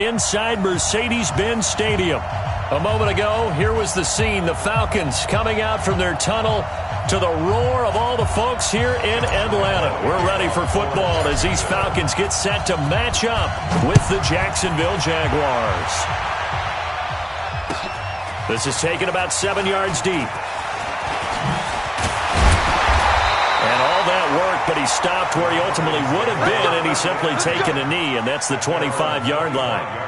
Inside Mercedes-Benz Stadium. A moment ago, here was the scene. The Falcons coming out from their tunnel to the roar of all the folks here in Atlanta. We're ready for football as these Falcons get set to match up with the Jacksonville Jaguars. This is taken about 7 yards deep. And all that work, but he stopped where he ultimately would have been, and he's simply taken a knee, and that's the 25-yard line.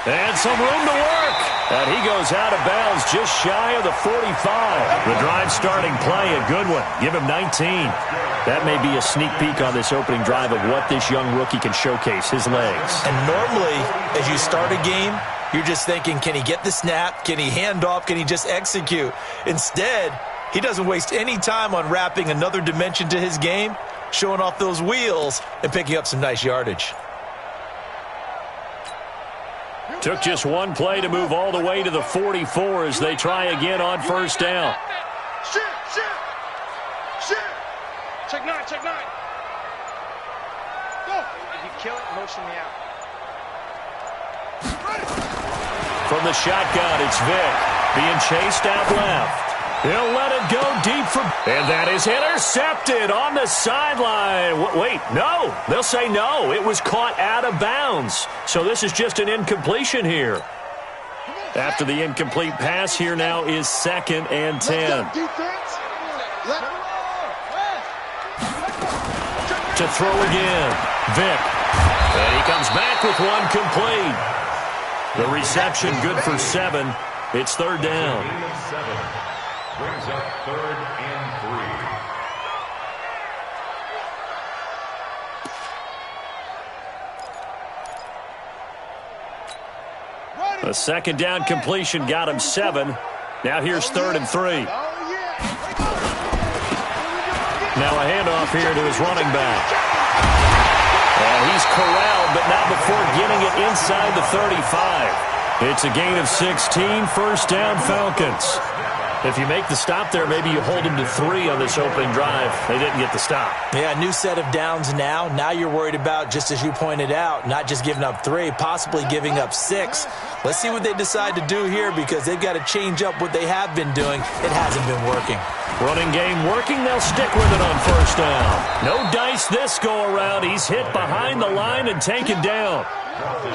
And some room to work. And he goes out of bounds just shy of the 45. The drive starting play, a good one. Give him 19. That may be a sneak peek on this opening drive of what this young rookie can showcase, his legs. And normally, as you start a game, you're just thinking, can he get the snap? Can he hand off? Can he just execute? Instead, he doesn't waste any time on wrapping another dimension to his game, showing off those wheels, and picking up some nice yardage. Took just one play to move all the way to the 44 as they try again on first down. Check nine. Go. If you kill it, motion me out. From the shotgun, it's Vick being chased out left. He'll let it go deep and that is intercepted on the sideline. Wait, no. They'll say no. It was caught out of bounds. So this is just an incompletion here. After the incomplete pass, here now is 2nd and 10. To throw again, Vick. And he comes back with one complete. The reception good for 7. It's 3rd down. Brings up 3rd and 3. A 2nd down completion got him 7. Now here's 3rd and 3. Now a handoff here to his running back. And he's corralled, but not before getting it inside the 35. It's a gain of 16, 1st down Falcons. If you make the stop there, maybe you hold them to 3 on this opening drive. They didn't get the stop. Yeah, new set of downs now. Now you're worried about, just as you pointed out, not just giving up 3, possibly giving up 6. Let's see what they decide to do here because they've got to change up what they have been doing. It hasn't been working. Running game working. They'll stick with it on first down. No dice this go-around. He's hit behind the line and taken down.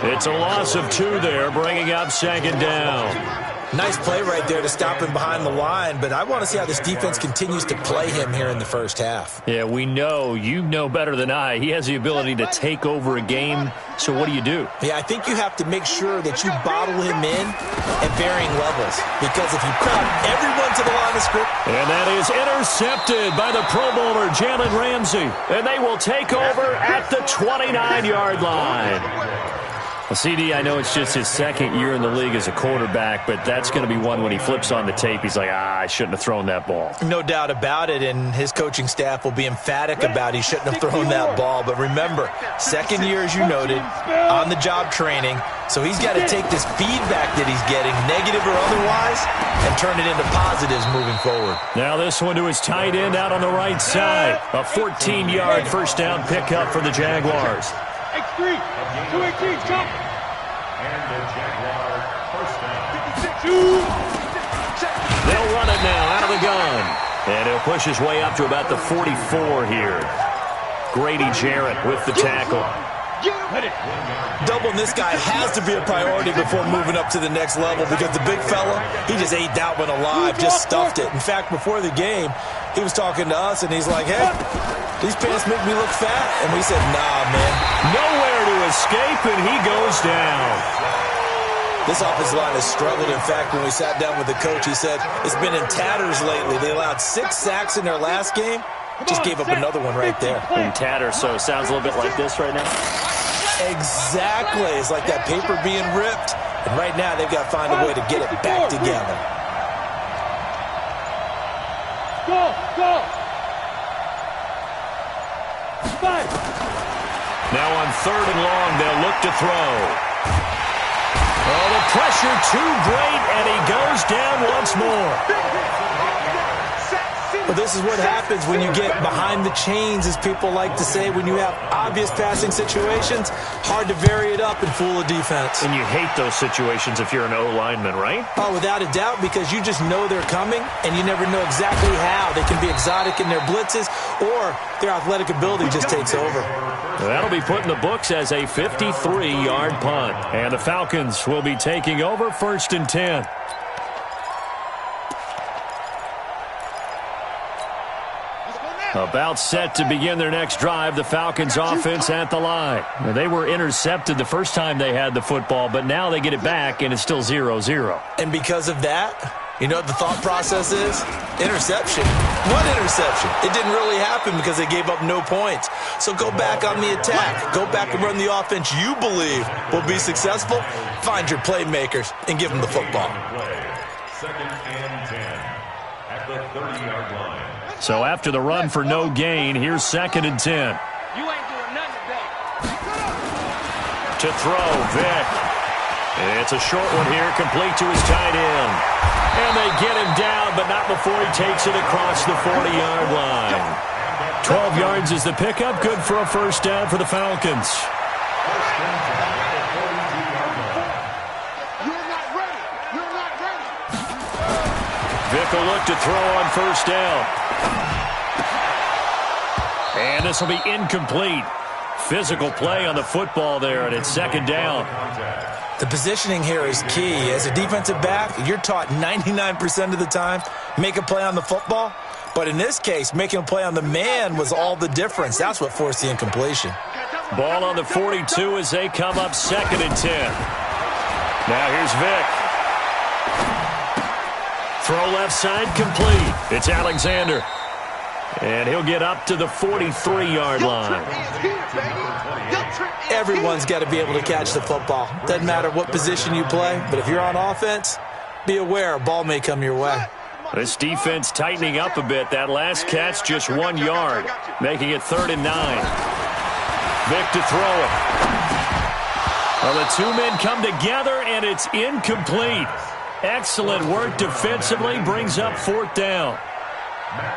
It's a loss of 2 there, bringing up 2nd down. Nice play right there to stop him behind the line, but I want to see how this defense continues to play him here in the first half. Yeah, we know. You know better than I. He has the ability to take over a game, so what do you do? Yeah, I think you have to make sure that you bottle him in at varying levels, because if you crowd everyone to the line of scrimmage. And that is intercepted by the Pro Bowler, Jalen Ramsey, and they will take over at the 29-yard line. Well, CD, I know it's just his 2nd year in the league as a quarterback, but that's going to be one when he flips on the tape. He's like, I shouldn't have thrown that ball. No doubt about it, and his coaching staff will be emphatic about he shouldn't have thrown that ball. But remember, 2nd year, as you noted, on-the-job training, so he's got to take this feedback that he's getting, negative or otherwise, and turn it into positives moving forward. Now this one to his tight end out on the right side. A 14-yard first down pickup for the Jaguars. X3, 218, come. And the Jaguar first down. They'll run it now out of the gun. And he'll push his way up to about the 44 here. Grady Jarrett with the tackle. Doubling this guy has to be a priority before moving up to the next level because the big fella, he just ate that one alive, just stuffed it. In fact, before the game, he was talking to us, and he's like, hey, these pants make me look fat. And we said, nah, man. Nowhere to escape, and he goes down. This offensive line has struggled. In fact, when we sat down with the coach, he said it's been in tatters lately. They allowed 6 sacks in their last game. Just gave up another one right there. In tatters, so it sounds a little bit like this right now. Exactly. It's like that paper being ripped. And right now, they've got to find a way to get it back together. Go, go. Now on 3rd and long, they'll look to throw. Oh, the pressure too great, and he goes down once more. Well, this is what happens when you get behind the chains, as people like to say. When you have obvious passing situations, hard to vary it up and fool a defense. And you hate those situations if you're an O-lineman, right? Oh, without a doubt, because you just know they're coming, and you never know exactly how. They can be exotic in their blitzes, or their athletic ability just takes over. That'll be put in the books as a 53-yard punt. And the Falcons will be taking over 1st and 10. About set to begin their next drive, the Falcons offense at the line. They were intercepted the first time they had the football, but now they get it back, and it's still 0-0. And because of that, you know what the thought process is? Interception. What interception? It didn't really happen because they gave up no points. So go back on the attack. Go back and run the offense you believe will be successful. Find your playmakers and give them the football. 2nd and 10 at the 30-yard line. So after the run for no gain, here's 2nd and 10. You ain't doing nothing today. To throw, Vick. It's a short one here, complete to his tight end. And they get him down, but not before he takes it across the 40-yard line. 12 yards is the pickup, good for a 1st down for the Falcons. Vick will look to throw on 1st down. And this will be incomplete. Physical play on the football there, and it's 2nd down. The positioning here is key. As a defensive back, you're taught 99% of the time, make a play on the football. But in this case, making a play on the man was all the difference. That's what forced the incompletion. Ball on the 42 as they come up 2nd and 10. Now here's Vick. Throw left side complete. It's Alexander. And he'll get up to the 43-yard line. Everyone's got to be able to catch the football. Doesn't matter what position you play, but if you're on offense, be aware a ball may come your way. This defense tightening up a bit. That last catch just 1 yard, making it 3rd and 9. Vick to throw it. Well, the two men come together, and it's incomplete. Excellent work defensively, brings up 4th down.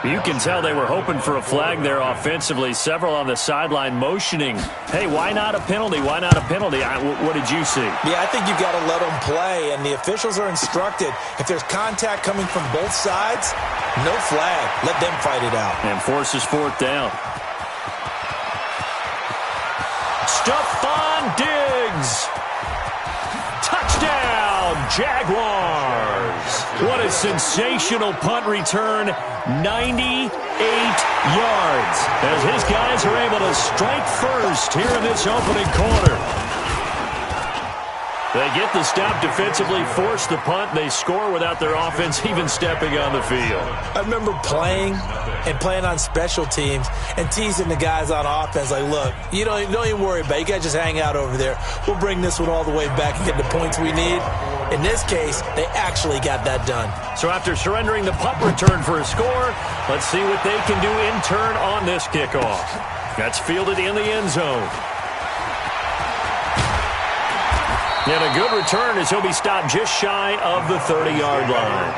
You can tell they were hoping for a flag there offensively. Several on the sideline motioning. Hey, why not a penalty? Why not a penalty? What did you see? Yeah, I think you've got to let them play, and the officials are instructed. If there's contact coming from both sides, no flag. Let them fight it out. And forces 4th down. Stephon Diggs. Touchdown, Jaguars. What a sensational punt return. 98 yards as his guys are able to strike first here in this opening quarter. They get the stop defensively, force the punt. They score without their offense even stepping on the field. I remember playing on special teams and teasing the guys on offense like, look, don't even worry about it. You guys just hang out over there. We'll bring this one all the way back and get the points we need. In this case, they actually got that done. So after surrendering the punt return for a score, let's see what they can do in turn on this kickoff. That's fielded in the end zone. And a good return as he'll be stopped just shy of the 30-yard line.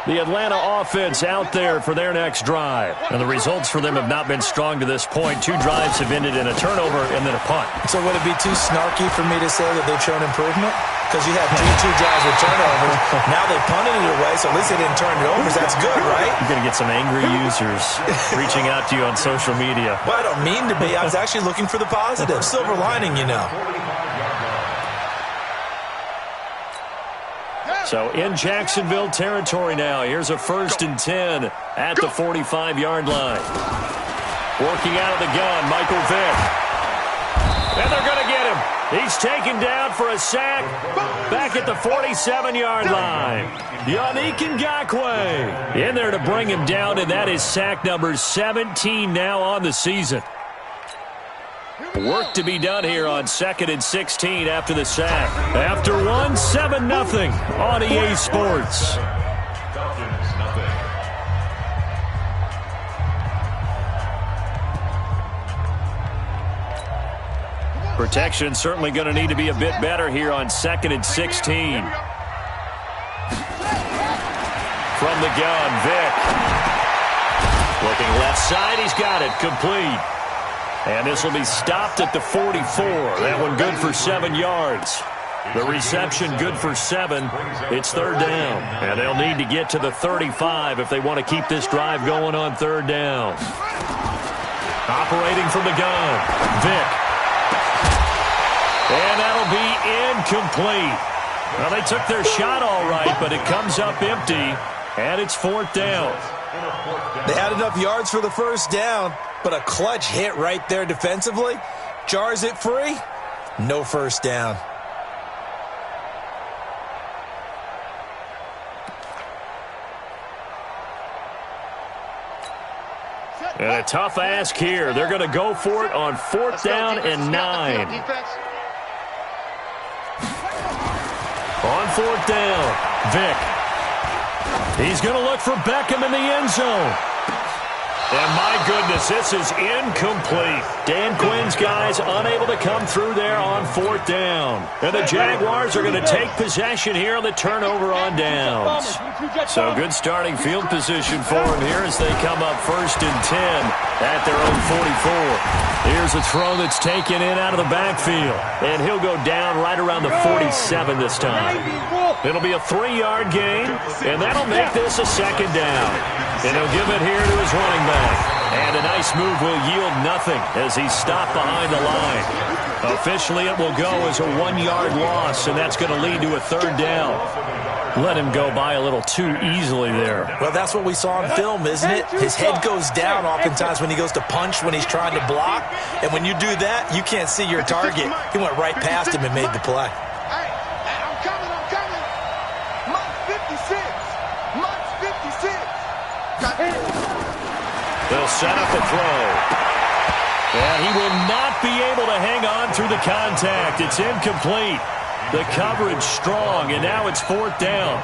The Atlanta offense out there for their next drive. And the results for them have not been strong to this point. 2 drives have ended in a turnover and then a punt. So would it be too snarky for me to say that they've shown improvement? Because you had two drives with turnovers. Now they punted it away, so at least they didn't turn it over. That's good, right? You're going to get some angry users reaching out to you on social media. Well, I don't mean to be. I was actually looking for the positive. Silver lining, you know. So in Jacksonville territory now. Here's a 1st and 10 at the 45-yard line. Working out of the gun, Michael Vick. And they're going to get him. He's taken down for a sack back at the 47-yard line. Yannick Ngakoue in there to bring him down, and that is sack number 17 now on the season. Work to be done here on 2nd and 16 after the sack. After one, 7-0 on EA Sports. Protection certainly going to need to be a bit better here on 2nd and 16. From the gun, Vick. Looking left side, he's got it, complete. And this will be stopped at the 44. That one good for 7 yards. The reception good for 7. It's 3rd down. And they'll need to get to the 35 if they want to keep this drive going on 3rd down. Operating from the gun, Vick. And that'll be incomplete. Well, they took their shot all right, but it comes up empty, and it's 4th down. They had enough yards for the 1st down, but a clutch hit right there defensively. Jars it free. No 1st down. And a tough ask here. They're going to go for it on 4th down and 9. On 4th down, Vick. He's going to look for Beckham in the end zone. And my goodness, this is incomplete. Dan Quinn's guys unable to come through there on 4th down. And the Jaguars are going to take possession here on the turnover on downs. So good starting field position for them here as they come up 1st and 10 at their own 44. Here's a throw that's taken in out of the backfield. And he'll go down right around the 47 this time. It'll be a 3-yard gain, and that'll make this a 2nd down. And he'll give it here to his running back. And a nice move will yield nothing as he's stopped behind the line. Officially, it will go as a 1-yard loss, and that's going to lead to a 3rd down. Let him go by a little too easily there. Well, that's what we saw in film, isn't it? His head goes down oftentimes when he goes to punch, when he's trying to block. And when you do that, you can't see your target. He went right past him and made the play. I'm coming. Mike 56. They'll set up a throw. And he will not be able to hang on through the contact. It's incomplete. The coverage strong, and now it's 4th down.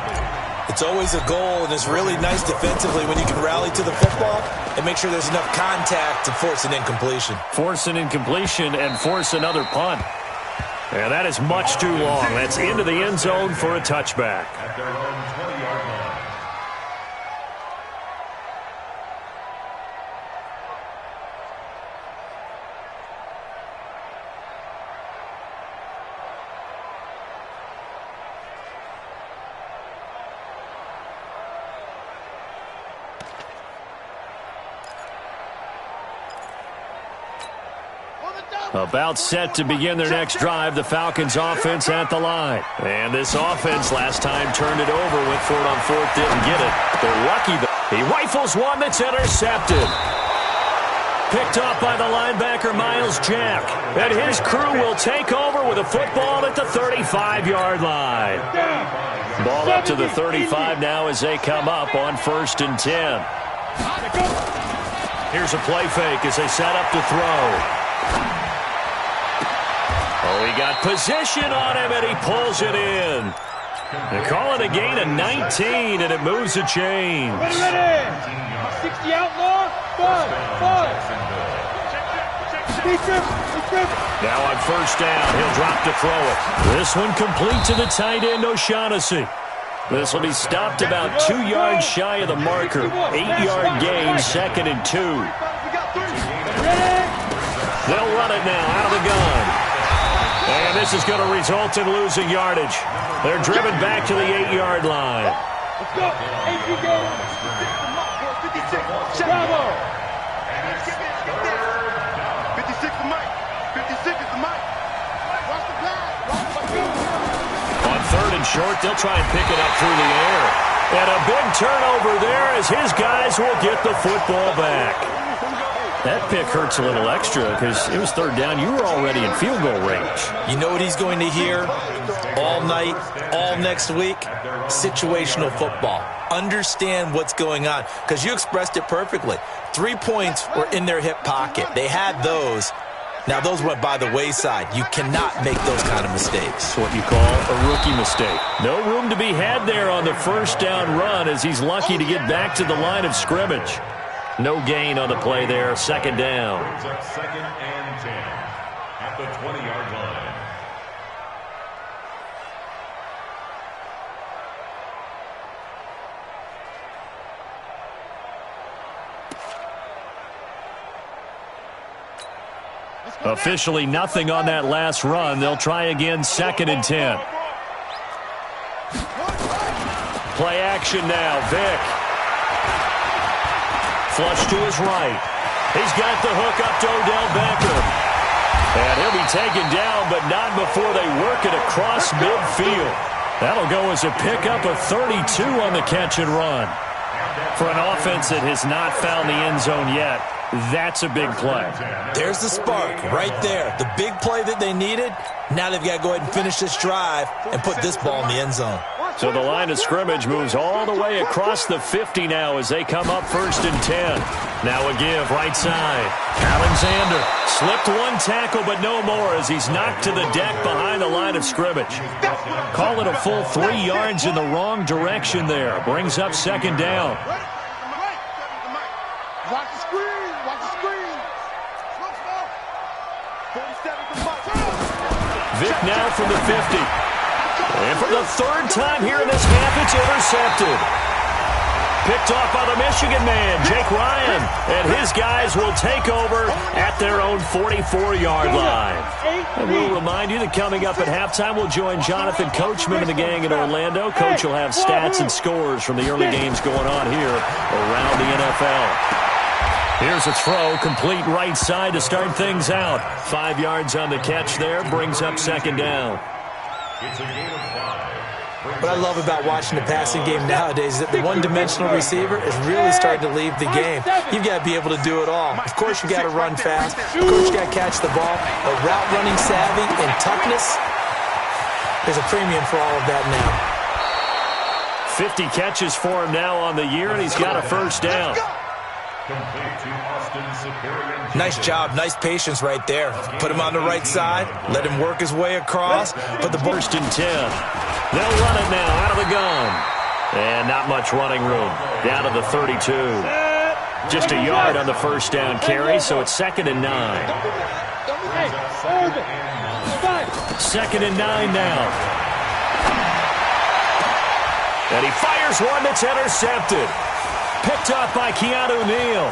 It's always a goal, and it's really nice defensively when you can rally to the football and make sure there's enough contact to force an incompletion. Force an incompletion and force another punt. And that is much too long. That's into the end zone for a touchback. At their own 20-yard line. About set to begin their next drive, the Falcons offense at the line. And this offense last time turned it over, went for it on 4th, didn't get it. They're lucky that he rifles one that's intercepted. Picked off by the linebacker, Miles Jack. And his crew will take over with a football at the 35-yard line. Ball up to the 35 now as they come up on 1st and 10. Here's a play fake as they set up to throw. Oh, he got position on him, and he pulls it in. They call it a gain of 19, and it moves the chains. 60 outlaw. 5. Now on 1st down, he'll drop to throw it. This one complete to the tight end, O'Shaughnessy. This will be stopped about 2 yards shy of the marker. 8-yard gain, 2nd and 2. They'll run it now out of the gun. And this is going to result in losing yardage. They're driven back to the 8-yard line. Let's go. 56. Bravo. 56 to Mike. 56 is the Mike. Watch the pass. On 3rd and short, they'll try and pick it up through the air. And a big turnover there as his guys will get the football back. That pick hurts a little extra because it was 3rd down. You were already in field goal range. You know what he's going to hear all night, all next week? Situational football. Understand what's going on because you expressed it perfectly. 3 points were in their hip pocket. They had those. Now, those went by the wayside. You cannot make those kind of mistakes. That's what you call a rookie mistake. No room to be had there on the first down run as he's lucky to get back to the line of scrimmage. No gain on the play there. Second down. Brings up second and 10 at the 20-yard line. Officially nothing on that last run. They'll try again, second and 10. Play action now. Vick. Flush to his right. He's got the hook up to Odell Beckham. And he'll be taken down, but not before they work it across midfield. That'll go as a pickup of 32 on the catch and run. For an offense that has not found the end zone yet, that's a big play. There's the spark right there. The big play that they needed. Now they've got to go ahead and finish this drive and put this ball in the end zone. So the line of scrimmage moves all the way across the 50 now as they come up first and 10. Now a give right side. Alexander slipped one tackle, but no more as he's knocked to the deck behind the line of scrimmage. Call it a full 3 yards in the wrong direction there. Brings up second down. Watch the screen. Watch the screen. Slow. 47 to Vick now from the 50. And for the third time here in this half, it's intercepted. Picked off by the Michigan man, Jake Ryan. And his guys will take over at their own 44-yard line. And we'll remind you that coming up at halftime, we'll join Jonathan Coachman and the gang in Orlando. Coach will have stats and scores from the early games going on here around the NFL. Here's a throw, complete right side to start things out. 5 yards on the catch there, brings up second down. It's a gain of 5. What I love about watching the passing game nowadays is that the one-dimensional receiver is really starting to leave the game. You've got to be able to do it all. Of course, you've got to run fast. Of course, you've got to catch the ball. But route running savvy and toughness, there's a premium for all of that now. 50 catches for him now on the year, and he's got a first down. Nice job, nice patience right there. Put him on the right side, let him work his way across. Put the first and 10. They'll run it now out of the gun. And not much running room. Down to the 32. Just a yard on the first down carry, so it's second and 9. Second and 9 now. And he fires one that's intercepted. Picked up by Keanu Neal.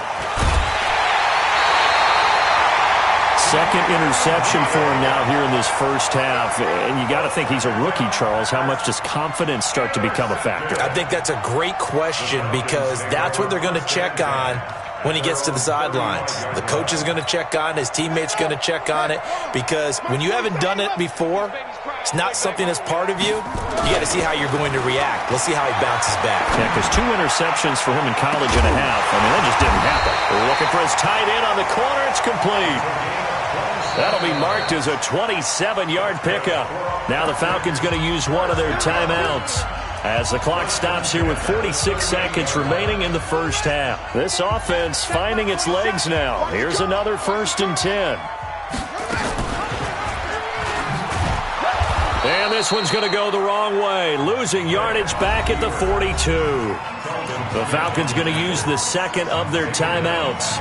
Second interception for him now here in this first half. And you got to think he's a rookie, Charles. How much does confidence start to become a factor? I think that's a great question because that's what they're going to check on when he gets to the sidelines. The coach is going to check on it. His teammates going to check on it because when you haven't done it before, it's not something that's part of you. You got to see how you're going to react. Let's see how he bounces back. Yeah, because 2 interceptions for him in college and a half. I mean, that just didn't happen. We're looking for his tight end on the corner. It's complete. That'll be marked as a 27-yard pickup. Now the Falcons going to use one of their timeouts as the clock stops here with 46 seconds remaining in the first half. This offense finding its legs now. Here's another first and 10. And this one's going to go the wrong way. Losing yardage back at the 42. The Falcons going to use the second of their timeouts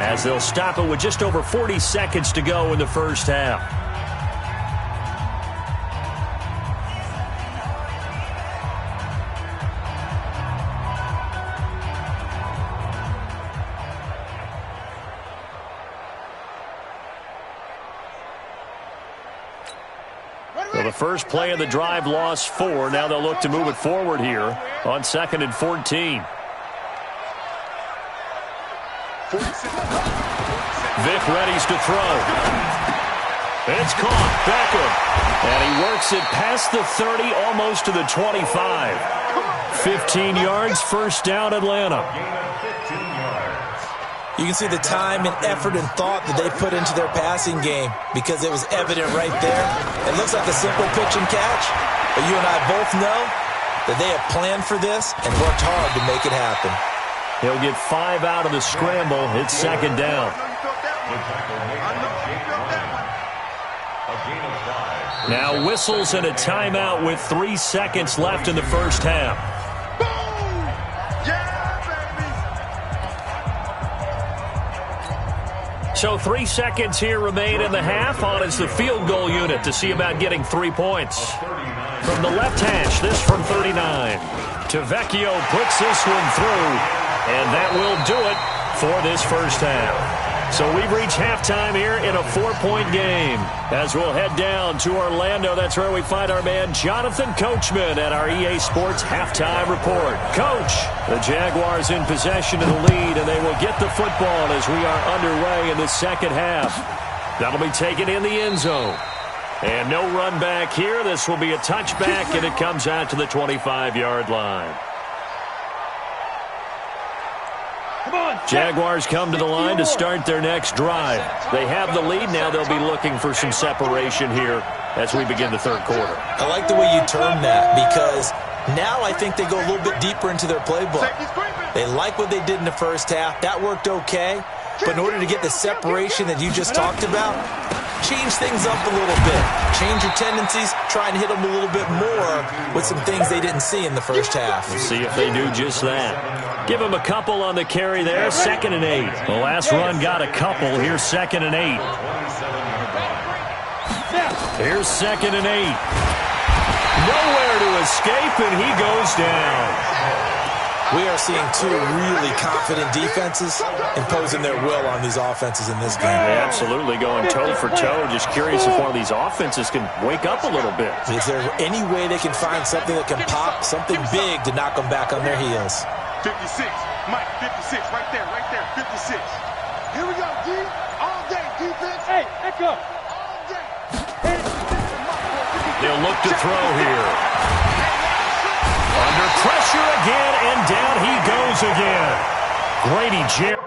as they'll stop it with just over 40 seconds to go in the first half. Well, the first play of the drive lost 4. Now they'll look to move it forward here on second and 14. Vick readies to throw. It's caught. Beckham. And he works it past the 30, almost to the 25. 15 yards, first down, Atlanta. You can see the time and effort and thought that they put into their passing game because it was evident right there. It looks like a simple pitch and catch, but you and I both know that they have planned for this and worked hard to make it happen. He'll get 5 out of the scramble. It's second down. Now whistles and a timeout with 3 seconds left in the first half. So 3 seconds here remain in the half. On is the field goal unit to see about getting 3 points. From the left hash, this from 39. Tavecchio puts this one through, and that will do it for this first half. So we've reached halftime here in a 4-point game. As we'll head down to Orlando, that's where we find our man Jonathan Coachman at our EA Sports Halftime Report. Coach, the Jaguars in possession of the lead, and they will get the football as we are underway in the second half. That'll be taken in the end zone. And no run back here. This will be a touchback, and it comes out to the 25-yard line. Jaguars come to the line to start their next drive. They have the lead. Now they'll be looking for some separation here as we begin the third quarter. I like the way you term that, because now I think they go a little bit deeper into their playbook. They like what they did in the first half. That worked okay. But in order to get the separation that you just talked about, change things up a little bit. Change your tendencies. Try and hit them a little bit more with some things they didn't see in the first half. We'll see if they do just that. Give them a couple on the carry there. 2nd and 8. The last run got a couple. Here's 2nd and 8. Here's 2nd and 8. Nowhere to escape, and he goes down. We are seeing two really confident defenses imposing their will on these offenses in this game. Yeah, absolutely, going toe for toe. Just curious if one of these offenses can wake up a little bit. Is there any way they can find something that can pop, something big to knock them back on their heels? 56, Mike, 56, right there, 56. Here we go, D, all day, defense. Hey, echo. All day. They'll look to throw here. Under pressure again, and down he goes again. Grady Jarrett.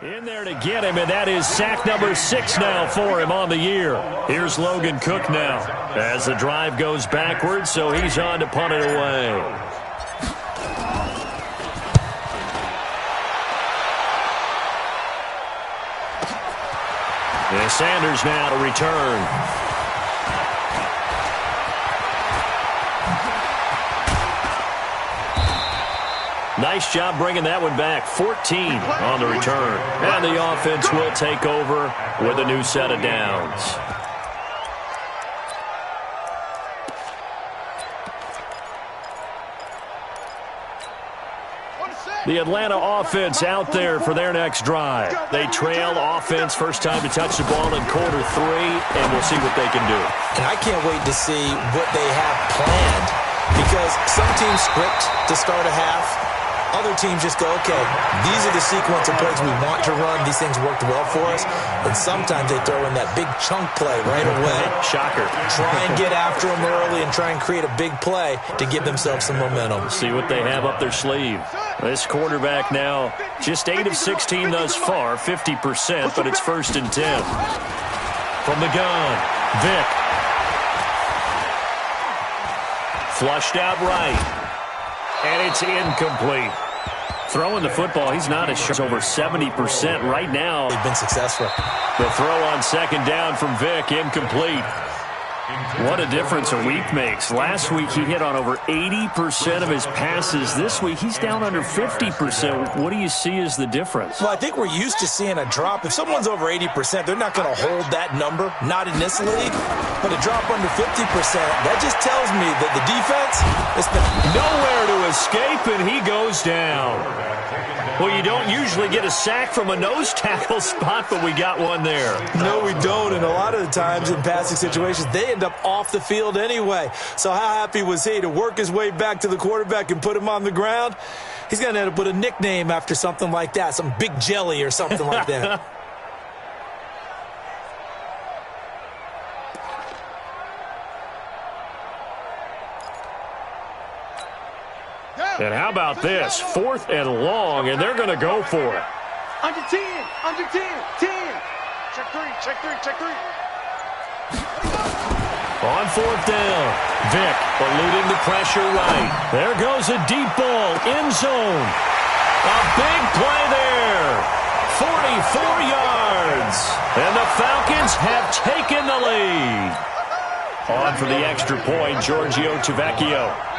In there to get him, and that is sack number 6 now for him on the year. Here's Logan Cook now as the drive goes backwards, so he's on to punt it away. And Sanders now to return. Nice job bringing that one back. 14 on the return. And the offense will take over with a new set of downs. The Atlanta offense out there for their next drive. They trail offense, first time to touch the ball in quarter 3, and we'll see what they can do. And I can't wait to see what they have planned, because some teams script to start a half. Other teams just go, okay, these are the sequence of plays we want to run. These things worked well for us. And sometimes they throw in that big chunk play right away. Shocker. Try and get after them early and try and create a big play to give themselves some momentum. See what they have up their sleeve. This quarterback now just 8 of 16 thus far, 50%, but it's 1st and 10. From the gun, Vick. Flushed out right. And it's incomplete. Throwing the football, he's not as sharp. Over 70% right now. They've been successful. The throw on 2nd down from Vick, incomplete. What a difference a week makes. Last week he hit on over 80% of his passes. This week he's down under 50%. What do you see as the difference? Well, I think we're used to seeing a drop. If someone's over 80%, they're not going to hold that number, not in this league. But a drop under 50%, that just tells me that the defense has been nowhere to escape, and he goes down. Well, you don't usually get a sack from a nose tackle spot, but we got one there. No, we don't. And a lot of the times in passing situations, they end end up off the field anyway. So how happy was he to work his way back to the quarterback and put him on the ground? He's going to end up with a nickname after something like that, some Big Jelly or something like that. And how about this? 4th and long, and they're going to go for it. Under 10, under 10, 10. Check 3, check 3, check 3. On 4th down, Vick eluding the pressure right. There goes a deep ball, end zone. A big play there. 44 yards. And the Falcons have taken the lead. On for the extra point, Giorgio Tavecchio.